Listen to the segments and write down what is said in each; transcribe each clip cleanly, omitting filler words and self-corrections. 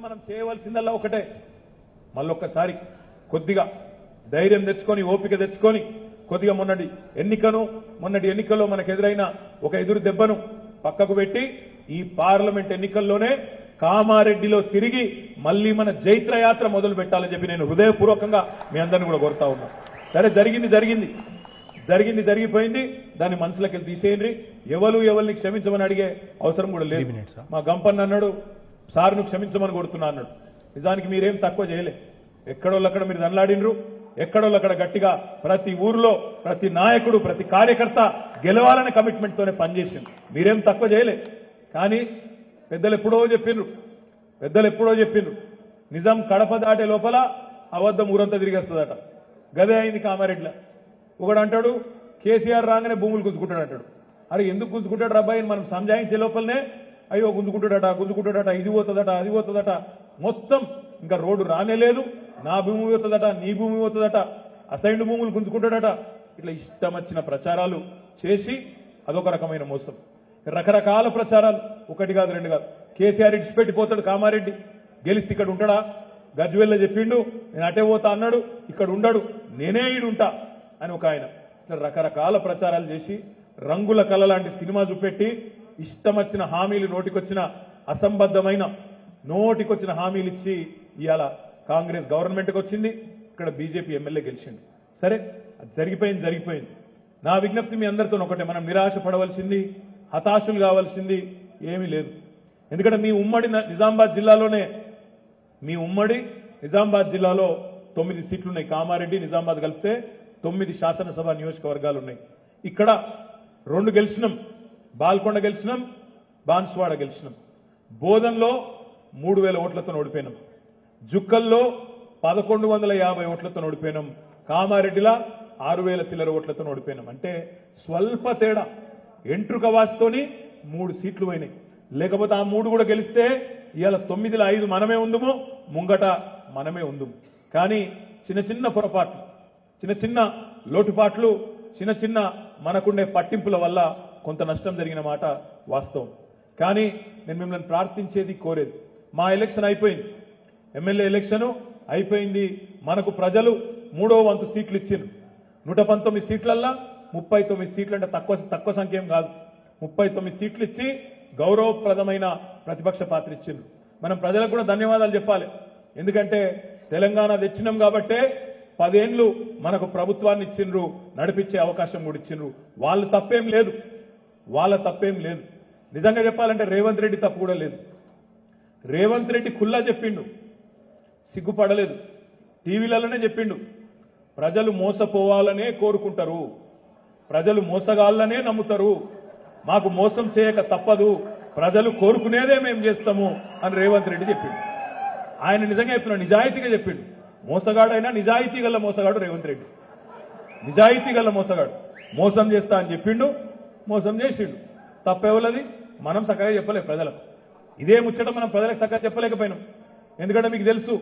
మనం చేయవలసిందల్లా ఒకటే, మళ్ళొక్కసారి కొద్దిగా ధైర్యం తెచ్చుకొని ఓపిక తెచ్చుకొని కొద్దిగా మొన్నటి ఎన్నికల్లో మనకు ఎదురైన ఒక ఎదురు దెబ్బను పక్కకు పెట్టి ఈ పార్లమెంట్ ఎన్నికల్లోనే కామారెడ్డిలో తిరిగి మళ్ళీ మన జైత్ర యాత్ర మొదలు పెట్టాలని చెప్పి నేను హృదయపూర్వకంగా మీ అందరిని కూడా కోరుతా ఉన్నా. సరే, జరిగిపోయింది. దాన్ని మనసులోకి తీసేయండి. ఎవరిని క్షమించమని అడిగే అవసరం కూడా లేదు. మా గంపన్న అన్నాడు, సార్ను క్షమించమని కొడుతున్నా అన్నాడు. నిజానికి మీరేం తక్కువ చేయలే. ఎక్కడోళ్ళక్కడ మీరు దండలాడినరు, ఎక్కడోళ్ళక్కడ గట్టిగా ప్రతి ఊర్లో ప్రతి నాయకుడు ప్రతి కార్యకర్త గెలవాలనే కమిట్మెంట్ తోనే పనిచేసింది. మీరేం తక్కువ చేయలే. కానీ పెద్దలు ఎప్పుడో చెప్పిండ్రు నిజాం కడప దాటే లోపల అబద్ధం ఊరంతా తిరిగేస్తుందట. గదే అయింది కామారెడ్డిలో. ఒకడు అంటాడు కేసీఆర్ రాగానే భూములు గుంజుకుంటాడు అంటాడు. అరే ఎందుకు గుంజుకుంటాడు రాబాయి మనం సంజాయించే లోపలనే అయ్యో గుంజుకుంటాడట, ఇది పోతుందట, అది పోతుందట, మొత్తం ఇంకా రోడ్డు రానే లేదు, నా భూమి పోతుందట, నీ భూమి పోతుందట, అసైన్డ్ భూములు గుంజుకుంటాడట. ఇట్లా ఇష్టం వచ్చిన ప్రచారాలు చేసి అదొక రకమైన మోసం. రకరకాల ప్రచారాలు, ఒకటి కాదు రెండు కాదు. కేసీఆర్ ఇడిచిపెట్టిపోతాడు కామారెడ్డి, గెలిస్తే ఇక్కడ ఉంటాడా? గజ్వెల్లో చెప్పిండు నేను అటే పోతా అన్నాడు, ఇక్కడ ఉండడు, నేనే ఈడుంటా అని ఒక ఆయన. ఇట్లా రకరకాల ప్రచారాలు చేసి రంగుల కళ లాంటి సినిమా చూపెట్టి ఇష్టం వచ్చిన హామీలు అసంబద్ధమైన నోటికొచ్చిన హామీలు ఇచ్చి ఇవాళ కాంగ్రెస్ గవర్నమెంట్కి వచ్చింది, ఇక్కడ బీజేపీ ఎమ్మెల్యే గెలిచింది. సరే, అది జరిగిపోయింది. నా విజ్ఞప్తి మీ అందరితో ఒకటే, మనం నిరాశ పడవలసింది, హతాశులు కావాల్సింది ఏమీ లేదు. ఎందుకంటే మీ ఉమ్మడి నిజామాబాద్ జిల్లాలో 9 సీట్లున్నాయి. కామారెడ్డి నిజామాబాద్ కలిపితే 9 శాసనసభ నియోజకవర్గాలు ఉన్నాయి. ఇక్కడ 2 గెలిచినాం, బాల్కొండ గెలిచినాం, బాన్స్వాడ గెలిచినాం. బోధన్లో 3000 ఓట్లతో ఓడిపోయినాం, జుక్కల్లో 1150 ఓట్లతో ఓడిపోయినాం, కామారెడ్డిలా 6000 చిల్లర ఓట్లతో ఓడిపోయినాం. అంటే స్వల్ప తేడా, ఎంట్రుక వాస్తోని 3 సీట్లు పోయినాయి. లేకపోతే ఆ 3 కూడా గెలిస్తే ఇవాళ 9లో 5 మనమే ఉందుము, ముంగట మనమే ఉందుము. కానీ చిన్న పొరపాట్లు, చిన్న లోటుపాట్లు, చిన్న మనకుండే పట్టింపుల వల్ల కొంత నష్టం జరిగిన మాట వాస్తవం. కానీ నేను మిమ్మల్ని ప్రార్థించేది, కోరేది, మా ఎలక్షన్ అయిపోయింది, ఎమ్మెల్యే ఎలక్షన్ అయిపోయింది. మనకు ప్రజలు 3వ వంతు సీట్లు ఇచ్చిండ్రు. 119 సీట్లల్లా 39 సీట్లు అంటే తక్కువ సంఖ్య ఏం కాదు. 39 సీట్లు ఇచ్చి గౌరవప్రదమైన ప్రతిపక్ష పాత్ర ఇచ్చిండ్రు. మనం ప్రజలకు కూడా ధన్యవాదాలు చెప్పాలి. ఎందుకంటే తెలంగాణ తెచ్చినాం కాబట్టే 10 ఏళ్లు మనకు ప్రభుత్వాన్ని ఇచ్చిండ్రు, నడిపించే అవకాశం కూడా ఇచ్చిండ్రు. వాళ్ళ తప్పేం లేదు. నిజంగా చెప్పాలంటే రేవంత్ రెడ్డి తప్పు కూడా లేదు. రేవంత్ రెడ్డి ఖుల్లా చెప్పిండు, సిగ్గుపడలేదు, టీవీలలోనే చెప్పిండు, ప్రజలు మోసపోవాలనే కోరుకుంటారు, ప్రజలు మోసగాళ్ళనే నమ్ముతారు, మాకు మోసం చేయక తప్పదు, ప్రజలు కోరుకునేదే మేము చేస్తాము అని రేవంత్ రెడ్డి చెప్పిండు. ఆయన నిజంగా చెప్తున్నాడు, నిజాయితీగా చెప్పిండు. మోసగాడైనా నిజాయితీ గల మోసగాడు రేవంత్ రెడ్డి, నిజాయితీ గల మోసగాడు. మోసం చేస్తా అని చెప్పిండు, మోసం చేసిండు. తప్పెవలది? మనం చక్కగా చెప్పలేం ప్రజలకు. ఇదే ముచ్చట మనం ప్రజలకు చక్కగా చెప్పలేకపోయినాం. ఎందుకంటే మీకు తెలుసు,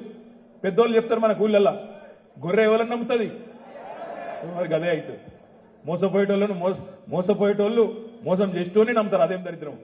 పెద్దోళ్ళు చెప్తారు మన ఊళ్ళల్లో, గొర్రె ఎవరన్నా నమ్ముతుంది, మరి గదే అవుతుంది. మోసపోయేటోళ్ళు మోసం చేస్తూనే నమ్ముతారు. అదేం దరిద్రం.